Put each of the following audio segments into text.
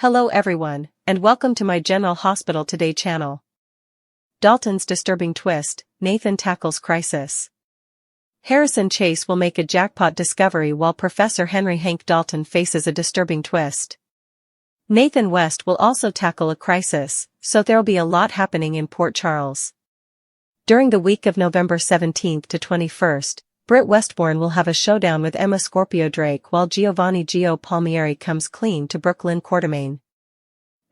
Hello everyone, and welcome to my General Hospital Today channel. Dalton's disturbing twist, Nathan tackles crisis. Harrison Chase will make a jackpot discovery while Professor Henry Hank Dalton faces a disturbing twist. Nathan West will also tackle a crisis, so there'll be a lot happening in Port Charles. During the week of November 17th to 21st, Britt Westbourne will have a showdown with Emma Scorpio Drake while Giovanni Gio Palmieri comes clean to Brooklyn Quartermain.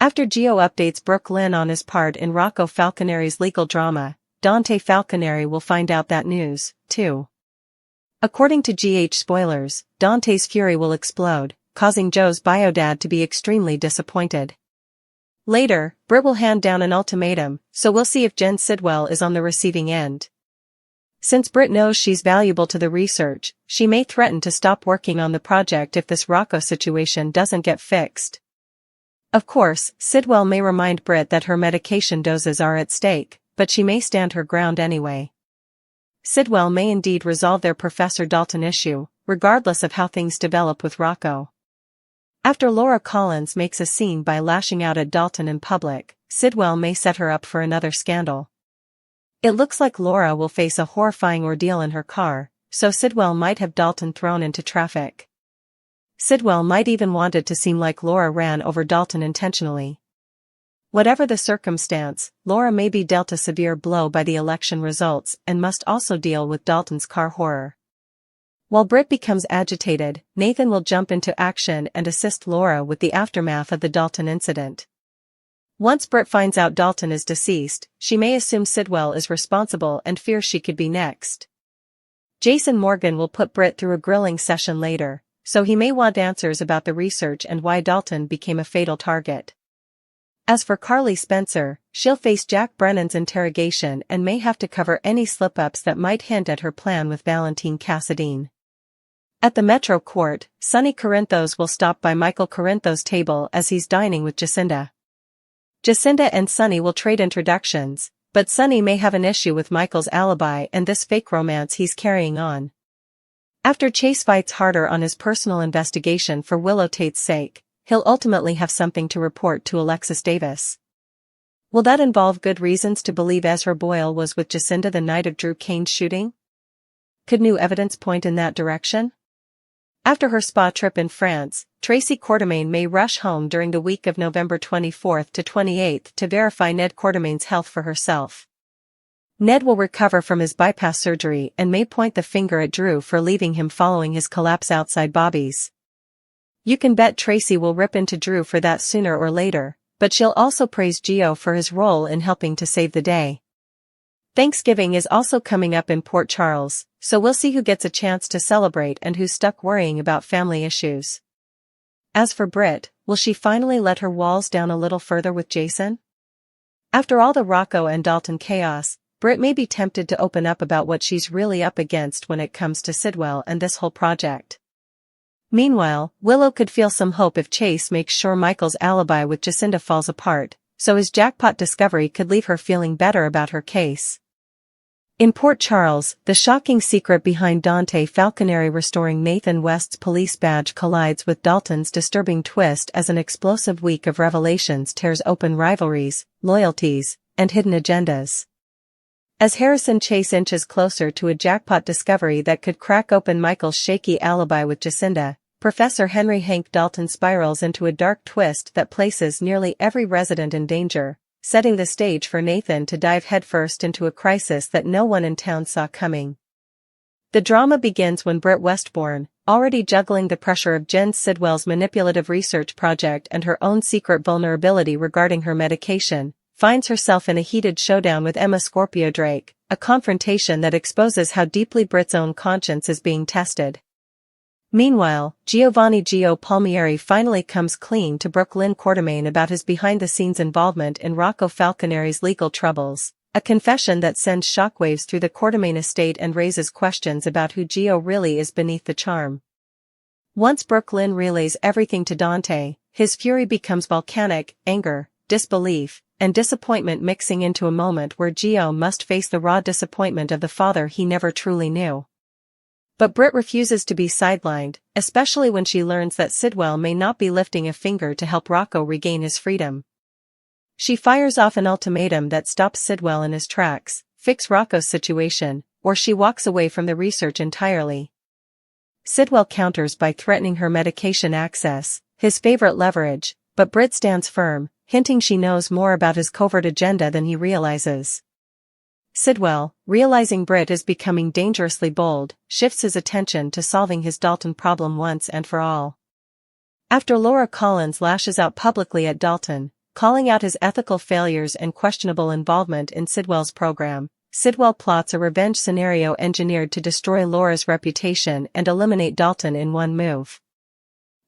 After Gio updates Brooklyn on his part in Rocco Falconeri's legal drama, Dante Falconeri will find out that news, too. According to GH spoilers, Dante's fury will explode, causing Joe's biodad to be extremely disappointed. Later, Britt will hand down an ultimatum, so we'll see if Jen Sidwell is on the receiving end. Since Britt knows she's valuable to the research, she may threaten to stop working on the project if this Rocco situation doesn't get fixed. Of course, Sidwell may remind Britt that her medication doses are at stake, but she may stand her ground anyway. Sidwell may indeed resolve their Professor Dalton issue, regardless of how things develop with Rocco. After Laura Collins makes a scene by lashing out at Dalton in public, Sidwell may set her up for another scandal. It looks like Laura will face a horrifying ordeal in her car, so Sidwell might have Dalton thrown into traffic. Sidwell might even want it to seem like Laura ran over Dalton intentionally. Whatever the circumstance, Laura may be dealt a severe blow by the election results and must also deal with Dalton's car horror. While Britt becomes agitated, Nathan will jump into action and assist Laura with the aftermath of the Dalton incident. Once Britt finds out Dalton is deceased, she may assume Sidwell is responsible and fears she could be next. Jason Morgan will put Britt through a grilling session later, so he may want answers about the research and why Dalton became a fatal target. As for Carly Spencer, she'll face Jack Brennan's interrogation and may have to cover any slip-ups that might hint at her plan with Valentine Cassadine. At the Metro Court, Sonny Corinthos will stop by Michael Corinthos' table as he's dining with Jacinda. Jacinda and Sonny will trade introductions, but Sonny may have an issue with Michael's alibi and this fake romance he's carrying on. After Chase fights harder on his personal investigation for Willow Tate's sake, he'll ultimately have something to report to Alexis Davis. Will that involve good reasons to believe Ezra Boyle was with Jacinda the night of Drew Kane's shooting? Could new evidence point in that direction? After her spa trip in France, Tracy Quartermain may rush home during the week of November 24th to 28th to verify Ned Quartermain's health for herself. Ned will recover from his bypass surgery and may point the finger at Drew for leaving him following his collapse outside Bobby's. You can bet Tracy will rip into Drew for that sooner or later, but she'll also praise Gio for his role in helping to save the day. Thanksgiving is also coming up in Port Charles, so we'll see who gets a chance to celebrate and who's stuck worrying about family issues. As for Britt, will she finally let her walls down a little further with Jason? After all the Rocco and Dalton chaos, Britt may be tempted to open up about what she's really up against when it comes to Sidwell and this whole project. Meanwhile, Willow could feel some hope if Chase makes sure Michael's alibi with Jacinda falls apart, so his jackpot discovery could leave her feeling better about her case. In Port Charles, the shocking secret behind Dante Falconeri restoring Nathan West's police badge collides with Dalton's disturbing twist as an explosive week of revelations tears open rivalries, loyalties, and hidden agendas. As Harrison Chase inches closer to a jackpot discovery that could crack open Michael's shaky alibi with Jacinda, Professor Henry Hank Dalton spirals into a dark twist that places nearly every resident in danger, setting the stage for Nathan to dive headfirst into a crisis that no one in town saw coming. The drama begins when Britt Westbourne, already juggling the pressure of Jen Sidwell's manipulative research project and her own secret vulnerability regarding her medication, finds herself in a heated showdown with Emma Scorpio Drake, a confrontation that exposes how deeply Britt's own conscience is being tested. Meanwhile, Giovanni Gio Palmieri finally comes clean to Brooklyn Quartermain about his behind-the-scenes involvement in Rocco Falconeri's legal troubles, a confession that sends shockwaves through the Quartermain estate and raises questions about who Gio really is beneath the charm. Once Brooklyn relays everything to Dante, his fury becomes volcanic, anger, disbelief, and disappointment mixing into a moment where Gio must face the raw disappointment of the father he never truly knew. But Britt refuses to be sidelined, especially when she learns that Sidwell may not be lifting a finger to help Rocco regain his freedom. She fires off an ultimatum that stops Sidwell in his tracks: fix Rocco's situation, or she walks away from the research entirely. Sidwell counters by threatening her medication access, his favorite leverage, but Britt stands firm, hinting she knows more about his covert agenda than he realizes. Sidwell, realizing Britt is becoming dangerously bold, shifts his attention to solving his Dalton problem once and for all. After Laura Collins lashes out publicly at Dalton, calling out his ethical failures and questionable involvement in Sidwell's program, Sidwell plots a revenge scenario engineered to destroy Laura's reputation and eliminate Dalton in one move.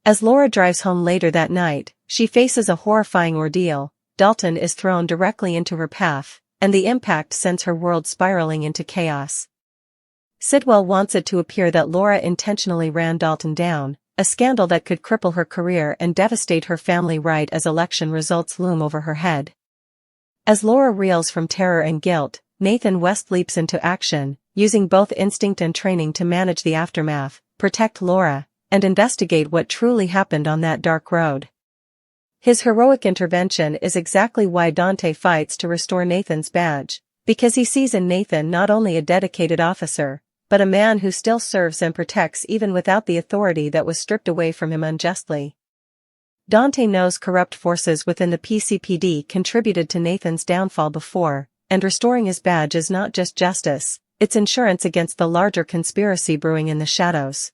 As Laura drives home later that night, she faces a horrifying ordeal. Dalton is thrown directly into her path, and the impact sends her world spiraling into chaos. Sidwell wants it to appear that Laura intentionally ran Dalton down, a scandal that could cripple her career and devastate her family right as election results loom over her head. As Laura reels from terror and guilt, Nathan West leaps into action, using both instinct and training to manage the aftermath, protect Laura, and investigate what truly happened on that dark road. His heroic intervention is exactly why Dante fights to restore Nathan's badge, because he sees in Nathan not only a dedicated officer, but a man who still serves and protects even without the authority that was stripped away from him unjustly. Dante knows corrupt forces within the PCPD contributed to Nathan's downfall before, and restoring his badge is not just justice, it's insurance against the larger conspiracy brewing in the shadows.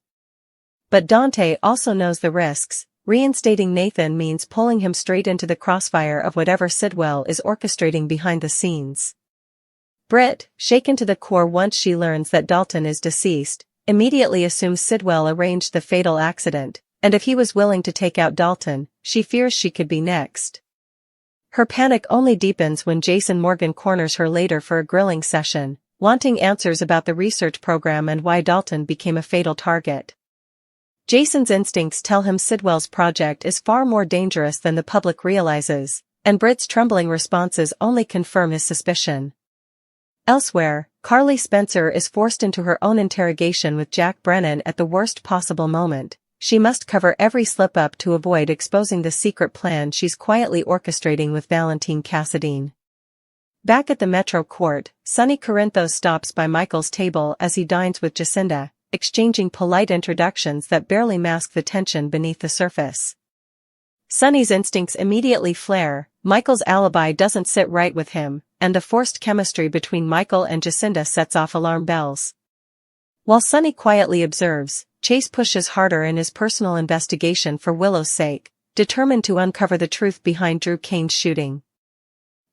But Dante also knows the risks. Reinstating Nathan means pulling him straight into the crossfire of whatever Sidwell is orchestrating behind the scenes. Britt, shaken to the core once she learns that Dalton is deceased, immediately assumes Sidwell arranged the fatal accident, and if he was willing to take out Dalton, she fears she could be next. Her panic only deepens when Jason Morgan corners her later for a grilling session, wanting answers about the research program and why Dalton became a fatal target. Jason's instincts tell him Sidwell's project is far more dangerous than the public realizes, and Britt's trembling responses only confirm his suspicion. Elsewhere, Carly Spencer is forced into her own interrogation with Jack Brennan at the worst possible moment. She must cover every slip-up to avoid exposing the secret plan she's quietly orchestrating with Valentine Cassadine. Back at the Metro Court, Sonny Corinthos stops by Michael's table as he dines with Jacinda, exchanging polite introductions that barely mask the tension beneath the surface. Sonny's instincts immediately flare. Michael's alibi doesn't sit right with him, and the forced chemistry between Michael and Jacinda sets off alarm bells. While Sonny quietly observes, Chase pushes harder in his personal investigation for Willow's sake, determined to uncover the truth behind Drew Kane's shooting.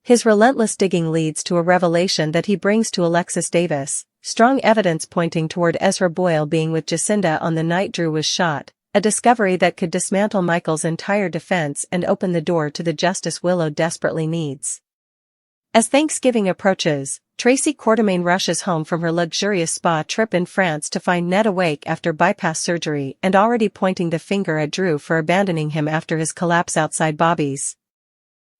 His relentless digging leads to a revelation that he brings to Alexis Davis, strong evidence pointing toward Ezra Boyle being with Jacinda on the night Drew was shot, a discovery that could dismantle Michael's entire defense and open the door to the justice Willow desperately needs. As Thanksgiving approaches, Tracy Quartermain rushes home from her luxurious spa trip in France to find Ned awake after bypass surgery and already pointing the finger at Drew for abandoning him after his collapse outside Bobby's.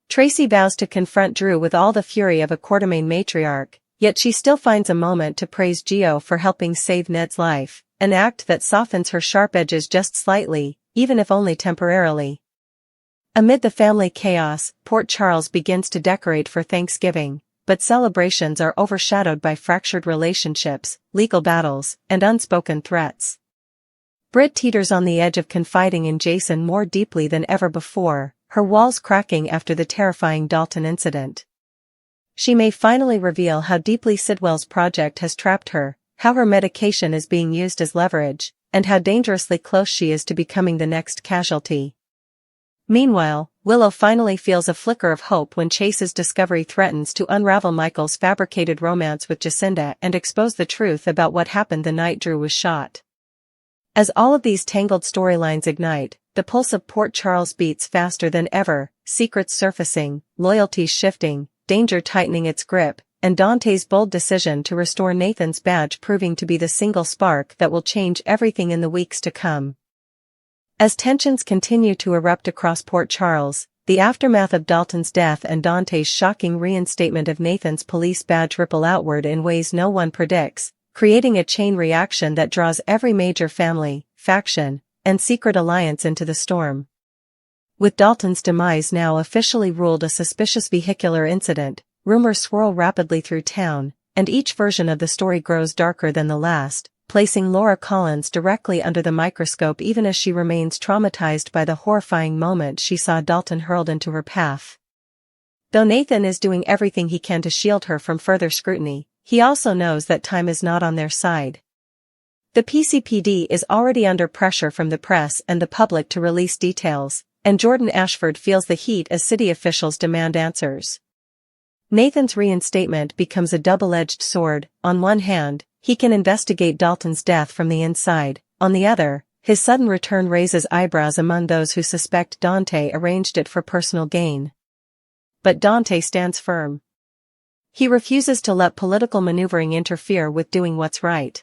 Tracy vows to confront Drew with all the fury of a Quartermain matriarch, yet she still finds a moment to praise Gio for helping save Ned's life, an act that softens her sharp edges just slightly, even if only temporarily. Amid the family chaos, Port Charles begins to decorate for Thanksgiving, but celebrations are overshadowed by fractured relationships, legal battles, and unspoken threats. Britt teeters on the edge of confiding in Jason more deeply than ever before, her walls cracking after the terrifying Dalton incident. She may finally reveal how deeply Sidwell's project has trapped her, how her medication is being used as leverage, and how dangerously close she is to becoming the next casualty. Meanwhile, Willow finally feels a flicker of hope when Chase's discovery threatens to unravel Michael's fabricated romance with Jacinda and expose the truth about what happened the night Drew was shot. As all of these tangled storylines ignite, the pulse of Port Charles beats faster than ever, secrets surfacing, loyalties shifting, danger tightening its grip, and Dante's bold decision to restore Nathan's badge proving to be the single spark that will change everything in the weeks to come. As tensions continue to erupt across Port Charles, the aftermath of Dalton's death and Dante's shocking reinstatement of Nathan's police badge ripple outward in ways no one predicts, creating a chain reaction that draws every major family, faction, and secret alliance into the storm. With Dalton's demise now officially ruled a suspicious vehicular incident, rumors swirl rapidly through town, and each version of the story grows darker than the last, placing Laura Collins directly under the microscope even as she remains traumatized by the horrifying moment she saw Dalton hurled into her path. Though Nathan is doing everything he can to shield her from further scrutiny, he also knows that time is not on their side. The PCPD is already under pressure from the press and the public to release details, and Jordan Ashford feels the heat as city officials demand answers. Nathan's reinstatement becomes a double-edged sword. On one hand, he can investigate Dalton's death from the inside. On the other, his sudden return raises eyebrows among those who suspect Dante arranged it for personal gain. But Dante stands firm. He refuses to let political maneuvering interfere with doing what's right.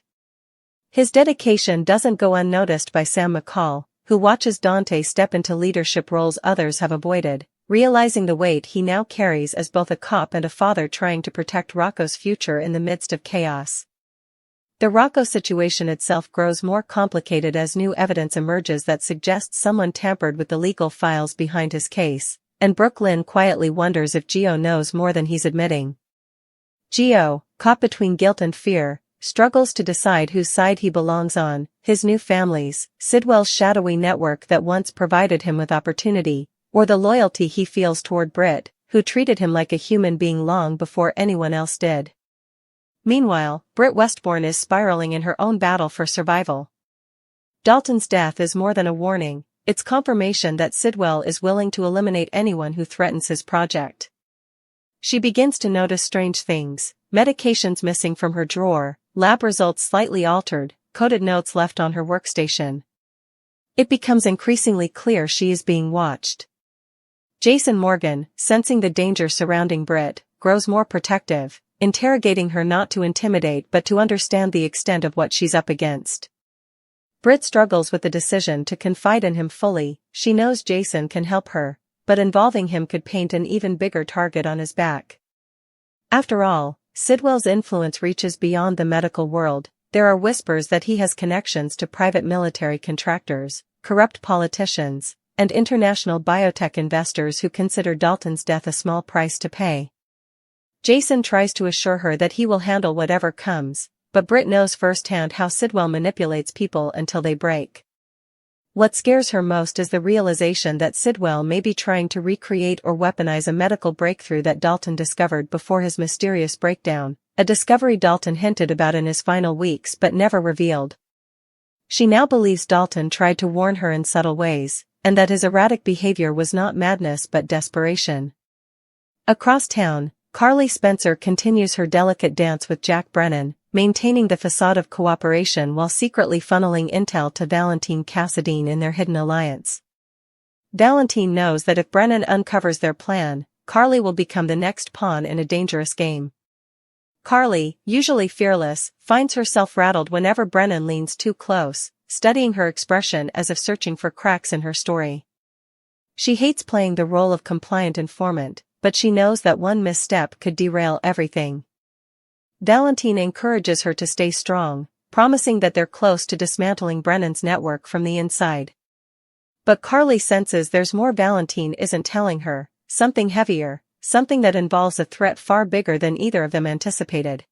His dedication doesn't go unnoticed by Sam McCall, who watches Dante step into leadership roles others have avoided, realizing the weight he now carries as both a cop and a father trying to protect Rocco's future in the midst of chaos. The Rocco situation itself grows more complicated as new evidence emerges that suggests someone tampered with the legal files behind his case, and Brooklyn quietly wonders if Gio knows more than he's admitting. Gio, caught between guilt and fear, struggles to decide whose side he belongs on, his new family's, Sidwell's shadowy network that once provided him with opportunity, or the loyalty he feels toward Britt, who treated him like a human being long before anyone else did. Meanwhile, Britt Westbourne is spiraling in her own battle for survival. Dalton's death is more than a warning, it's confirmation that Sidwell is willing to eliminate anyone who threatens his project. She begins to notice strange things, medications missing from her drawer, lab results slightly altered, coded notes left on her workstation. It becomes increasingly clear she is being watched. Jason Morgan, sensing the danger surrounding Britt, grows more protective, interrogating her not to intimidate but to understand the extent of what she's up against. Britt struggles with the decision to confide in him fully. She knows Jason can help her, but involving him could paint an even bigger target on his back. After all, Sidwell's influence reaches beyond the medical world. There are whispers that he has connections to private military contractors, corrupt politicians, and international biotech investors who consider Dalton's death a small price to pay. Jason tries to assure her that he will handle whatever comes, but Britt knows firsthand how Sidwell manipulates people until they break. What scares her most is the realization that Sidwell may be trying to recreate or weaponize a medical breakthrough that Dalton discovered before his mysterious breakdown, a discovery Dalton hinted about in his final weeks but never revealed. She now believes Dalton tried to warn her in subtle ways, and that his erratic behavior was not madness but desperation. Across town, Carly Spencer continues her delicate dance with Jack Brennan, maintaining the facade of cooperation while secretly funneling intel to Valentine Cassadine in their hidden alliance. Valentine knows that if Brennan uncovers their plan, Carly will become the next pawn in a dangerous game. Carly, usually fearless, finds herself rattled whenever Brennan leans too close, studying her expression as if searching for cracks in her story. She hates playing the role of compliant informant, but she knows that one misstep could derail everything. Valentine encourages her to stay strong, promising that they're close to dismantling Brennan's network from the inside. But Carly senses there's more Valentine isn't telling her, something heavier, something that involves a threat far bigger than either of them anticipated.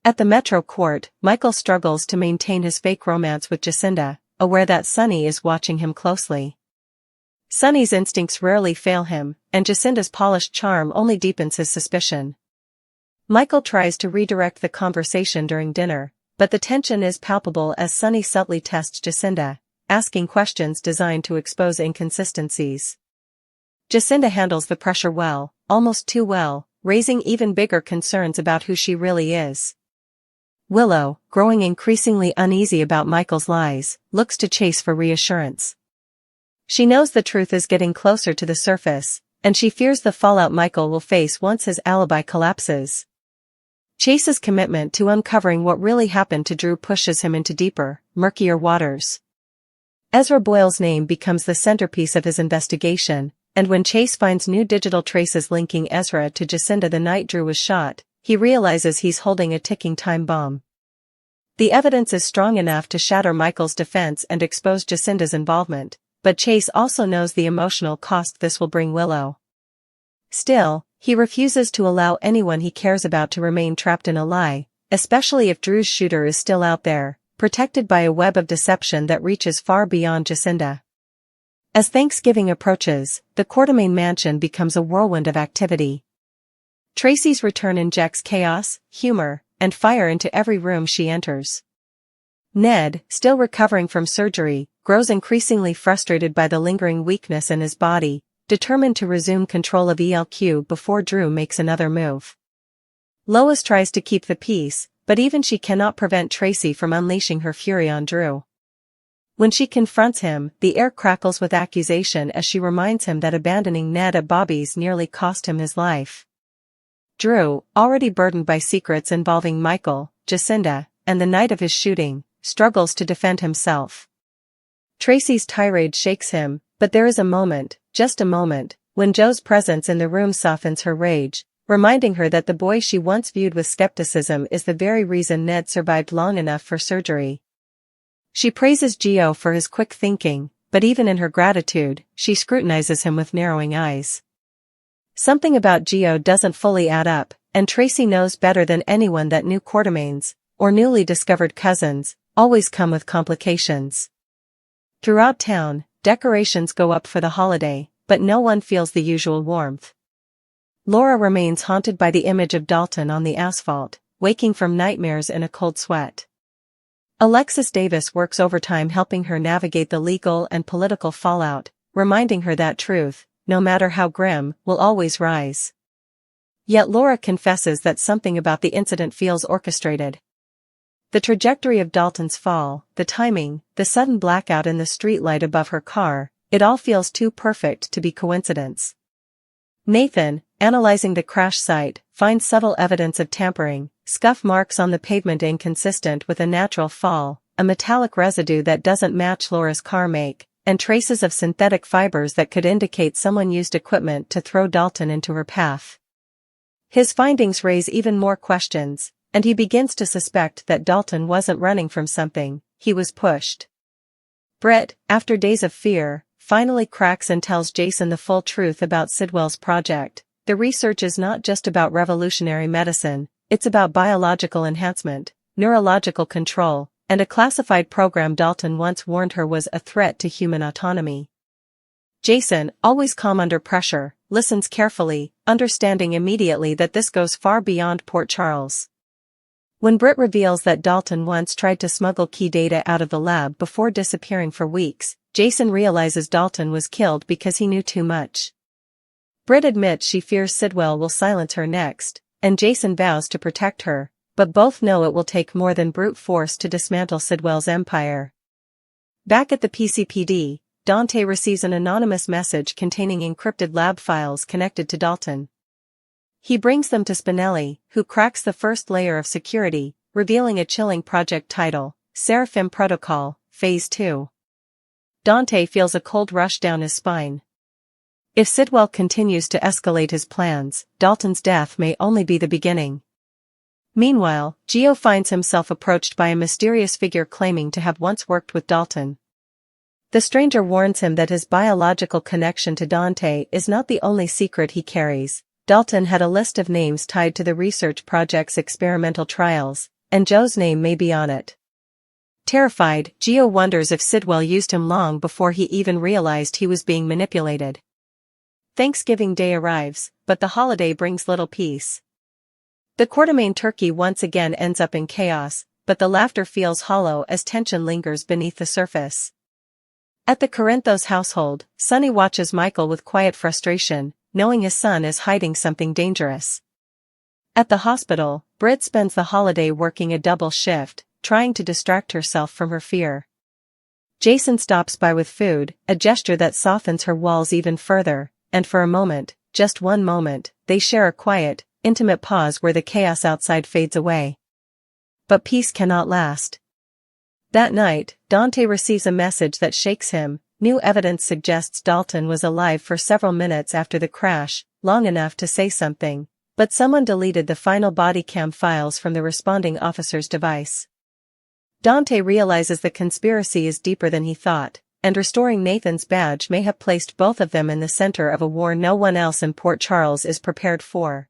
At the Metro Court, Michael struggles to maintain his fake romance with Jacinda, aware that Sonny is watching him closely. Sonny's instincts rarely fail him, and Jacinda's polished charm only deepens his suspicion. Michael tries to redirect the conversation during dinner, but the tension is palpable as Sonny subtly tests Jacinda, asking questions designed to expose inconsistencies. Jacinda handles the pressure well, almost too well, raising even bigger concerns about who she really is. Willow, growing increasingly uneasy about Michael's lies, looks to Chase for reassurance. She knows the truth is getting closer to the surface, and she fears the fallout Michael will face once his alibi collapses. Chase's commitment to uncovering what really happened to Drew pushes him into deeper, murkier waters. Ezra Boyle's name becomes the centerpiece of his investigation, and when Chase finds new digital traces linking Ezra to Jacinda the night Drew was shot, he realizes he's holding a ticking time bomb. The evidence is strong enough to shatter Michael's defense and expose Jacinda's involvement, but Chase also knows the emotional cost this will bring Willow. Still, he refuses to allow anyone he cares about to remain trapped in a lie, especially if Drew's shooter is still out there, protected by a web of deception that reaches far beyond Jacinda. As Thanksgiving approaches, the Quartermain mansion becomes a whirlwind of activity. Tracy's return injects chaos, humor, and fire into every room she enters. Ned, still recovering from surgery, grows increasingly frustrated by the lingering weakness in his body, determined to resume control of ELQ before Drew makes another move. Lois tries to keep the peace, but even she cannot prevent Tracy from unleashing her fury on Drew. When she confronts him, the air crackles with accusation as she reminds him that abandoning Ned at Bobby's nearly cost him his life. Drew, already burdened by secrets involving Michael, Jacinda, and the night of his shooting, struggles to defend himself. Tracy's tirade shakes him, but there is a moment, just a moment, when Joe's presence in the room softens her rage, reminding her that the boy she once viewed with skepticism is the very reason Ned survived long enough for surgery. She praises Gio for his quick thinking, but even in her gratitude, she scrutinizes him with narrowing eyes. Something about Gio doesn't fully add up, and Tracy knows better than anyone that new Quartermains, or newly discovered cousins, always come with complications. Throughout town, decorations go up for the holiday, but no one feels the usual warmth. Laura remains haunted by the image of Dalton on the asphalt, waking from nightmares in a cold sweat. Alexis Davis works overtime helping her navigate the legal and political fallout, reminding her that truth, no matter how grim, will always rise. Yet Laura confesses that something about the incident feels orchestrated. The trajectory of Dalton's fall, the timing, the sudden blackout in the streetlight above her car, it all feels too perfect to be coincidence. Nathan, analyzing the crash site, finds subtle evidence of tampering, scuff marks on the pavement inconsistent with a natural fall, a metallic residue that doesn't match Laura's car make, and traces of synthetic fibers that could indicate someone used equipment to throw Dalton into her path. His findings raise even more questions, and he begins to suspect that Dalton wasn't running from something, he was pushed. Britt, after days of fear, finally cracks and tells Jason the full truth about Sidwell's project. The research is not just about revolutionary medicine, it's about biological enhancement, neurological control, and a classified program Dalton once warned her was a threat to human autonomy. Jason, always calm under pressure, listens carefully, understanding immediately that this goes far beyond Port Charles. When Britt reveals that Dalton once tried to smuggle key data out of the lab before disappearing for weeks, Jason realizes Dalton was killed because he knew too much. Britt admits she fears Sidwell will silence her next, and Jason vows to protect her, but both know it will take more than brute force to dismantle Sidwell's empire. Back at the PCPD, Dante receives an anonymous message containing encrypted lab files connected to Dalton. He brings them to Spinelli, who cracks the first layer of security, revealing a chilling project title, Seraphim Protocol, Phase 2. Dante feels a cold rush down his spine. If Sidwell continues to escalate his plans, Dalton's death may only be the beginning. Meanwhile, Gio finds himself approached by a mysterious figure claiming to have once worked with Dalton. The stranger warns him that his biological connection to Dante is not the only secret he carries. Dalton had a list of names tied to the research project's experimental trials, and Joe's name may be on it. Terrified, Gio wonders if Sidwell used him long before he even realized he was being manipulated. Thanksgiving Day arrives, but the holiday brings little peace. The Quartermain turkey once again ends up in chaos, but the laughter feels hollow as tension lingers beneath the surface. At the Corinthos household, Sonny watches Michael with quiet frustration, knowing his son is hiding something dangerous. At the hospital, Britt spends the holiday working a double shift, trying to distract herself from her fear. Jason stops by with food, a gesture that softens her walls even further, and for a moment, just one moment, they share a quiet, intimate pause where the chaos outside fades away. But peace cannot last. That night, Dante receives a message that shakes him. New evidence suggests Dalton was alive for several minutes after the crash, long enough to say something, but someone deleted the final body cam files from the responding officer's device. Dante realizes the conspiracy is deeper than he thought, and restoring Nathan's badge may have placed both of them in the center of a war no one else in Port Charles is prepared for.